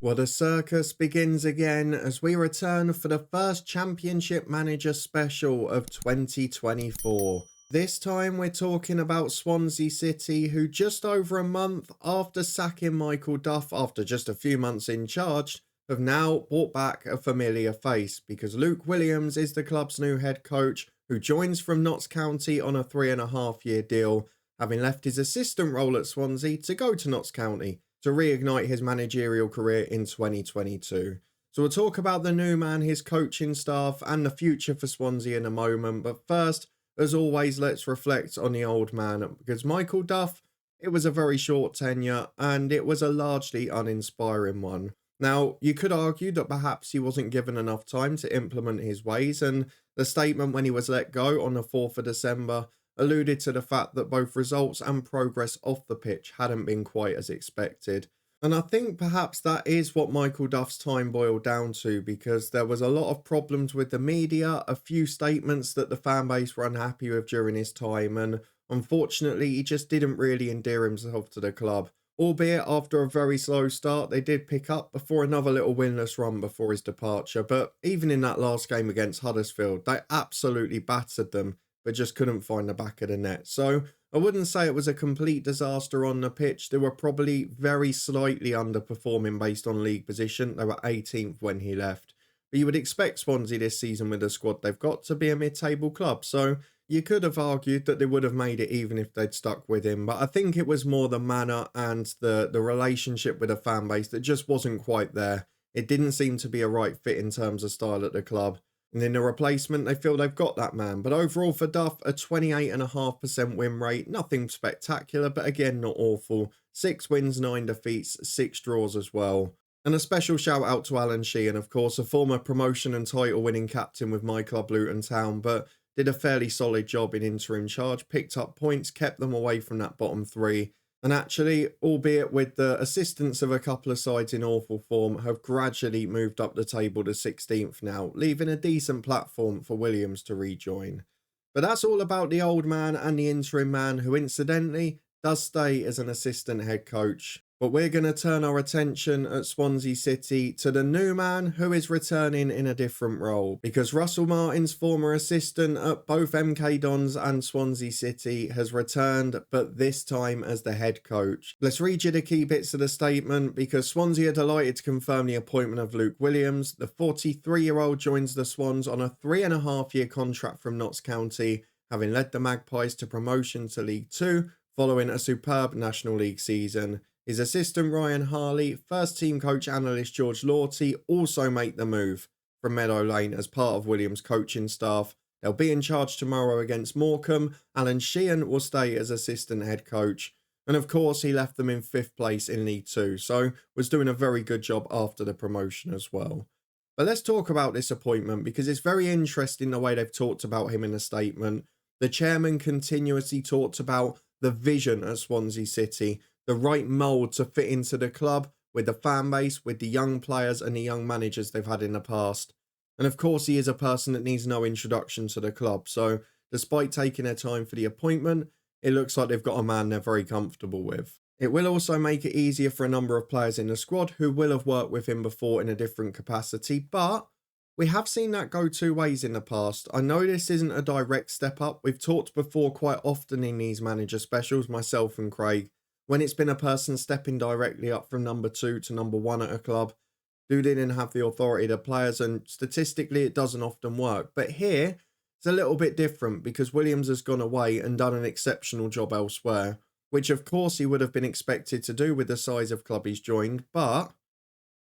Well, the circus begins again as we return for the first Championship Manager special of 2024. This time we're talking about Swansea City, who just over a month after sacking Michael Duff after just a few months in charge, have now brought back a familiar face because Luke Williams is the club's new head coach, who joins from Notts County on a 3.5-year deal, having left his assistant role at Swansea to go to Notts County to reignite his managerial career in 2022. So we'll talk about the new man, his coaching staff, and the future for Swansea in a moment. But first, as always, let's reflect on the old man, because Michael Duff, it was a very short tenure, and it was a largely uninspiring one. Now, you could argue that perhaps he wasn't given enough time to implement his ways, and the statement when he was let go on the 4th of December alluded to the fact that both results and progress off the pitch hadn't been quite as expected. And I think perhaps that is what Michael Duff's time boiled down to, because there was a lot of problems with the media, a few statements that the fan base were unhappy with during his time, and unfortunately he just didn't really endear himself to the club. Albeit after a very slow start, they did pick up before another little winless run before his departure. But even in that last game against Huddersfield, they absolutely battered them, but just couldn't find the back of the net. So I wouldn't say it was a complete disaster on the pitch. They were probably very slightly underperforming based on league position. They were 18th when he left. But you would expect Swansea this season with the squad they've got to be a mid-table club. So you could have argued that they would have made it even if they'd stuck with him. But I think it was more the manner and the relationship with the fan base that just wasn't quite there. It didn't seem to be a right fit in terms of style at the club. And in the replacement, they feel they've got that man. But overall for Duff, a 28.5% win rate. Nothing spectacular, but again, not awful. 6 wins, 9 defeats, 6 draws as well. And a special shout out to Alan Sheehan, of course, a former promotion and title winning captain with my club Luton Town, but did a fairly solid job in interim charge, picked up points, kept them away from that bottom 3. And actually, albeit with the assistance of a couple of sides in awful form, have gradually moved up the table to 16th now, leaving a decent platform for Williams to rejoin. But that's all about the old man and the interim man, who incidentally does stay as an assistant head coach. But we're going to turn our attention at Swansea City to the new man who is returning in a different role, because Russell Martin's former assistant at both MK Dons and Swansea City has returned, but this time as the head coach. Let's read you the key bits of the statement, because Swansea are delighted to confirm the appointment of Luke Williams. The 43-year-old joins the Swans on a 3.5-year contract from Notts County, having led the Magpies to promotion to League 2 following a superb National League season. His assistant Ryan Harley, first team coach analyst George Lawty also make the move from Meadow Lane as part of Williams' coaching staff. They'll be in charge tomorrow against Morecambe. Alan Sheehan will stay as assistant head coach. And of course, he left them in 5th place in League 2, so was doing a very good job after the promotion as well. But let's talk about this appointment, because it's very interesting the way they've talked about him in a statement. The chairman continuously talked about the vision at Swansea City, the right mould to fit into the club with the fan base, with the young players and the young managers they've had in the past. And of course, he is a person that needs no introduction to the club. So despite taking their time for the appointment, it looks like they've got a man they're very comfortable with. It will also make it easier for a number of players in the squad who will have worked with him before in a different capacity, but we have seen that go two ways in the past. I know this isn't a direct step up. We've talked before quite often in these manager specials, myself and Craig, when it's been a person stepping directly up from number 2 to number 1 at a club who didn't have the authority of the players, and statistically it doesn't often work. But here, it's a little bit different, because Williams has gone away and done an exceptional job elsewhere, which of course he would have been expected to do with the size of club he's joined, but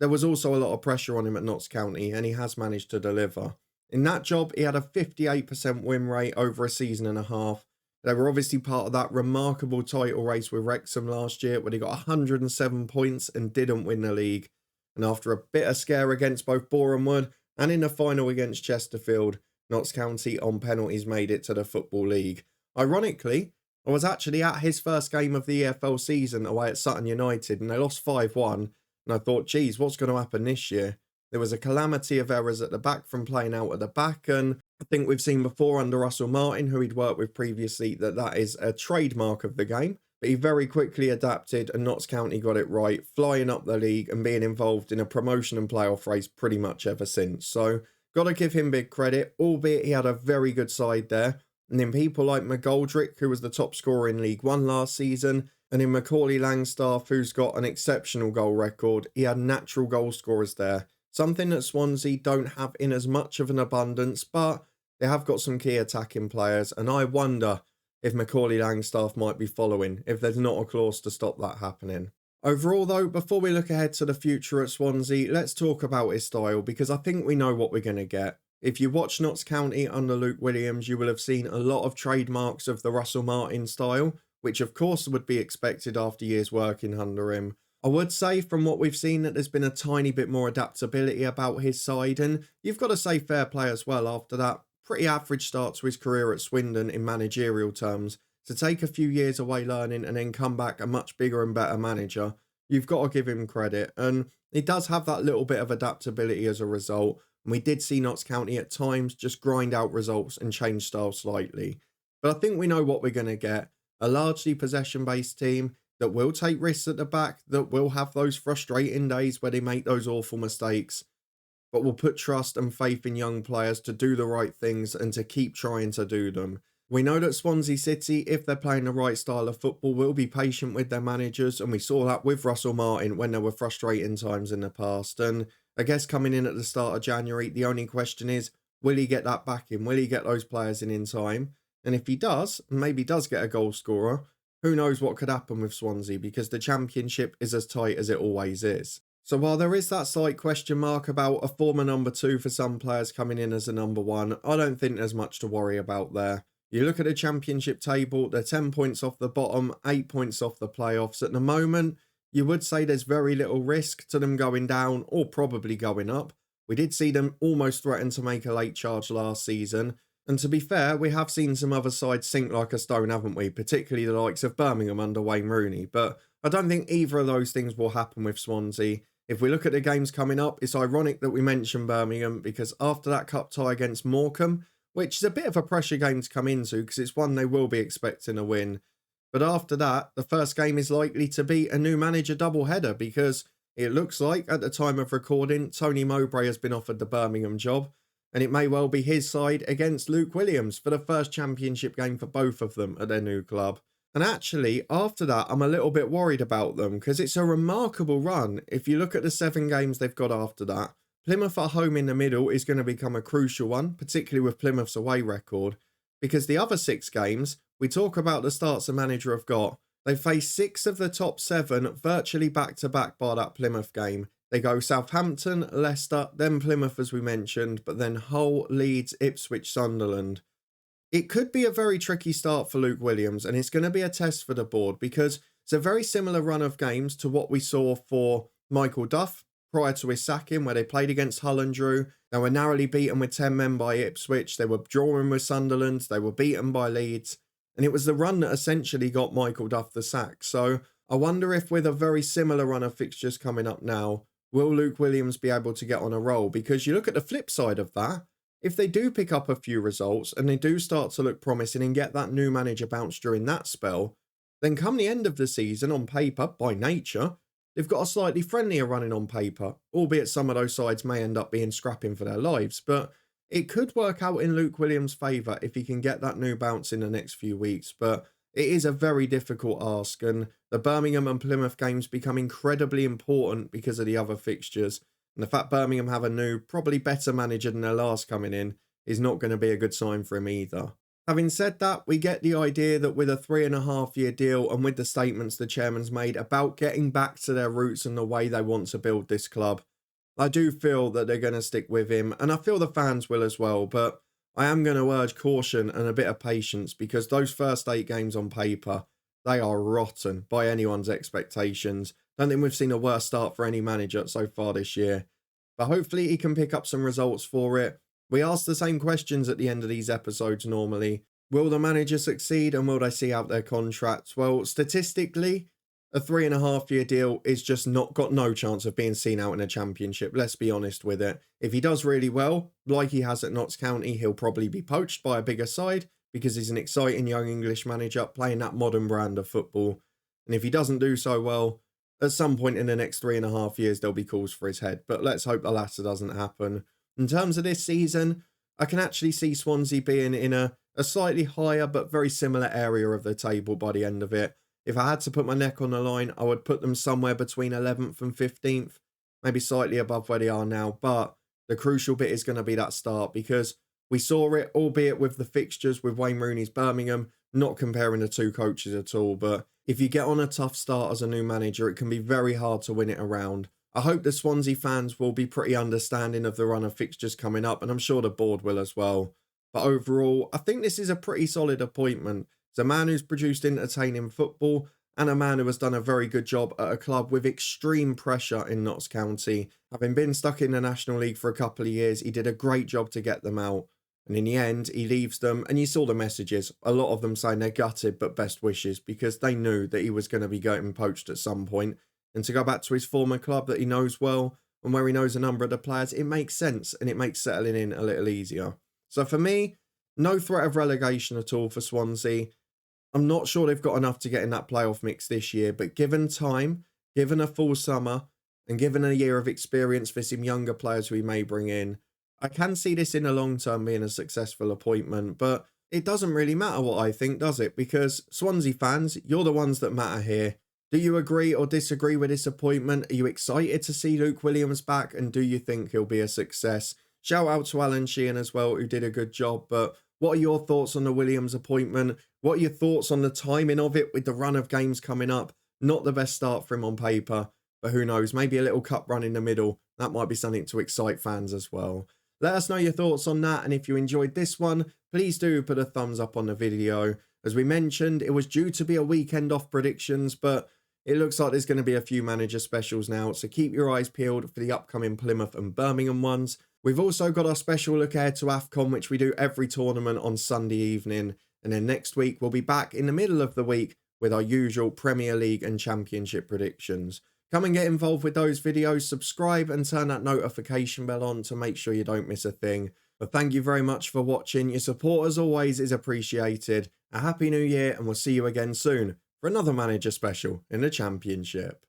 there was also a lot of pressure on him at Notts County, and he has managed to deliver. In that job, he had a 58% win rate over a season and a half. They were obviously part of that remarkable title race with Wrexham last year, where they got 107 points and didn't win the league. And after a bitter scare against both Boreham Wood and in the final against Chesterfield, Notts County on penalties made it to the Football League. Ironically, I was actually at his first game of the EFL season away at Sutton United, and they lost 5-1. And I thought, geez, what's going to happen this year? There was a calamity of errors at the back from playing out at the back, and I think we've seen before under Russell Martin, who he'd worked with previously, that is a trademark of the game. but he very quickly adapted and Notts County got it right, flying up the league and being involved in a promotion and playoff race pretty much ever since. So, got to give him big credit, albeit he had a very good side there. And then people like McGoldrick, who was the top scorer in League One last season, and in Macaulay Langstaff, who's got an exceptional goal record, he had natural goal scorers there. Something that Swansea don't have in as much of an abundance, but they have got some key attacking players, and I wonder if Macaulay Langstaff might be following, if there's not a clause to stop that happening. Overall though, before we look ahead to the future at Swansea, let's talk about his style, because I think we know what we're going to get. If you watch Notts County under Luke Williams, you will have seen a lot of trademarks of the Russell Martin style, which of course would be expected after years working under him. I would say from what we've seen that there's been a tiny bit more adaptability about his side, and you've got to say fair play as well after that pretty average start to his career at Swindon in managerial terms. To take a few years away learning and then come back a much bigger and better manager, you've got to give him credit. And he does have that little bit of adaptability as a result. And we did see Notts County at times just grind out results and change style slightly. But I think we know what we're going to get. A largely possession-based team that will take risks at the back, that will have those frustrating days where they make those awful mistakes, but will put trust and faith in young players to do the right things and to keep trying to do them. We know that Swansea City, if they're playing the right style of football, will be patient with their managers, and we saw that with Russell Martin when there were frustrating times in the past. And I guess coming in at the start of January, the only question is, will he get that back in? Will he get those players in time? And if he does, maybe does get a goal scorer, who knows what could happen with Swansea, because the Championship is as tight as it always is. So while there is that slight question mark about a former number 2 for some players coming in as a number 1, I don't think there's much to worry about there. You look at the Championship table, they're 10 points off the bottom, 8 points off the playoffs. At the moment, you would say there's very little risk to them going down or probably going up. We did see them almost threaten to make a late charge last season. And to be fair, we have seen some other sides sink like a stone, haven't we? Particularly the likes of Birmingham under Wayne Rooney. But I don't think either of those things will happen with Swansea. If we look at the games coming up, it's ironic that we mentioned Birmingham, because after that cup tie against Morecambe, which is a bit of a pressure game to come into because it's one they will be expecting a win. But after that, the first game is likely to be a new manager doubleheader, because it looks like at the time of recording, Tony Mowbray has been offered the Birmingham job, and it may well be his side against Luke Williams for the first Championship game for both of them at their new club. And actually, after that, I'm a little bit worried about them, because it's a remarkable run. If you look at the 7 games they've got after that, Plymouth at home in the middle is going to become a crucial one, particularly with Plymouth's away record, because the other 6 games, we talk about the starts the manager have got. They face 6 of the top 7 virtually back-to-back by that Plymouth game. They go Southampton, Leicester, then Plymouth as we mentioned, but then Hull, Leeds, Ipswich, Sunderland. It could be a very tricky start for Luke Williams, and it's going to be a test for the board, because it's a very similar run of games to what we saw for Michael Duff prior to his sacking, where they played against Hull and drew. They were narrowly beaten with 10 men by Ipswich. They were drawing with Sunderland. They were beaten by Leeds. And it was the run that essentially got Michael Duff the sack. So I wonder if with a very similar run of fixtures coming up now, will Luke Williams be able to get on a roll? Because you look at the flip side of that, if they do pick up a few results and they do start to look promising and get that new manager bounce during that spell, then come the end of the season, on paper, by nature, they've got a slightly friendlier running on paper, albeit some of those sides may end up being scrapping for their lives. But it could work out in Luke Williams' favour if he can get that new bounce in the next few weeks. But it is a very difficult ask, and the Birmingham and Plymouth games become incredibly important because of the other fixtures. And the fact Birmingham have a new, probably better manager than their last coming in is not going to be a good sign for him either. Having said that, we get the idea that with a 3.5-year deal and with the statements the chairman's made about getting back to their roots and the way they want to build this club, I do feel that they're going to stick with him, and I feel the fans will as well. But I am going to urge caution and a bit of patience, because those first 8 games on paper, they are rotten by anyone's expectations. Don't think we've seen a worse start for any manager so far this year. But hopefully he can pick up some results for it. We ask the same questions at the end of these episodes normally. Will the manager succeed, and will they see out their contracts? Well, statistically, a 3.5-year deal is just not got no chance of being seen out in a Championship. Let's be honest with it. If he does really well, like he has at Notts County, he'll probably be poached by a bigger side, because he's an exciting young English manager playing that modern brand of football. And if he doesn't do so well, at some point in the next 3.5 years, there'll be calls for his head. But let's hope the latter doesn't happen. In terms of this season, I can actually see Swansea being in a slightly higher but very similar area of the table by the end of it. If I had to put my neck on the line, I would put them somewhere between 11th and 15th, maybe slightly above where they are now. But the crucial bit is going to be that start, because we saw it, albeit with the fixtures with Wayne Rooney's Birmingham, not comparing the two coaches at all. But if you get on a tough start as a new manager, it can be very hard to win it around. I hope the Swansea fans will be pretty understanding of the run of fixtures coming up, and I'm sure the board will as well. But overall, I think this is a pretty solid appointment. It's a man who's produced entertaining football and a man who has done a very good job at a club with extreme pressure in Notts County. Having been stuck in the National League for a couple of years, he did a great job to get them out. And in the end, he leaves them, and you saw the messages. A lot of them saying they're gutted, but best wishes, because they knew that he was going to be getting poached at some point. And to go back to his former club that he knows well, and where he knows a number of the players, it makes sense, and it makes settling in a little easier. So for me, no threat of relegation at all for Swansea. I'm not sure they've got enough to get in that playoff mix this year, but given time, given a full summer, and given a year of experience for some younger players we may bring in, I can see this in the long term being a successful appointment. But it doesn't really matter what I think, does it? Because Swansea fans, you're the ones that matter here. Do you agree or disagree with this appointment? Are you excited to see Luke Williams back? And do you think he'll be a success? Shout out to Alan Sheehan as well, who did a good job. But what are your thoughts on the Williams appointment? What are your thoughts on the timing of it with the run of games coming up? Not the best start for him on paper, but who knows? Maybe a little cup run in the middle. That might be something to excite fans as well. Let us know your thoughts on that. And if you enjoyed this one, please do put a thumbs up on the video. As we mentioned, it was due to be a weekend off predictions, but it looks like there's going to be a few manager specials now, so keep your eyes peeled for the upcoming Plymouth and Birmingham ones. We've also got our special look ahead to AFCON, which we do every tournament on Sunday evening. And then next week, we'll be back in the middle of the week with our usual Premier League and Championship predictions. Come and get involved with those videos, subscribe and turn that notification bell on to make sure you don't miss a thing. But thank you very much for watching. Your support, as always, is appreciated. A happy new year, and we'll see you again soon for another manager special in the Championship.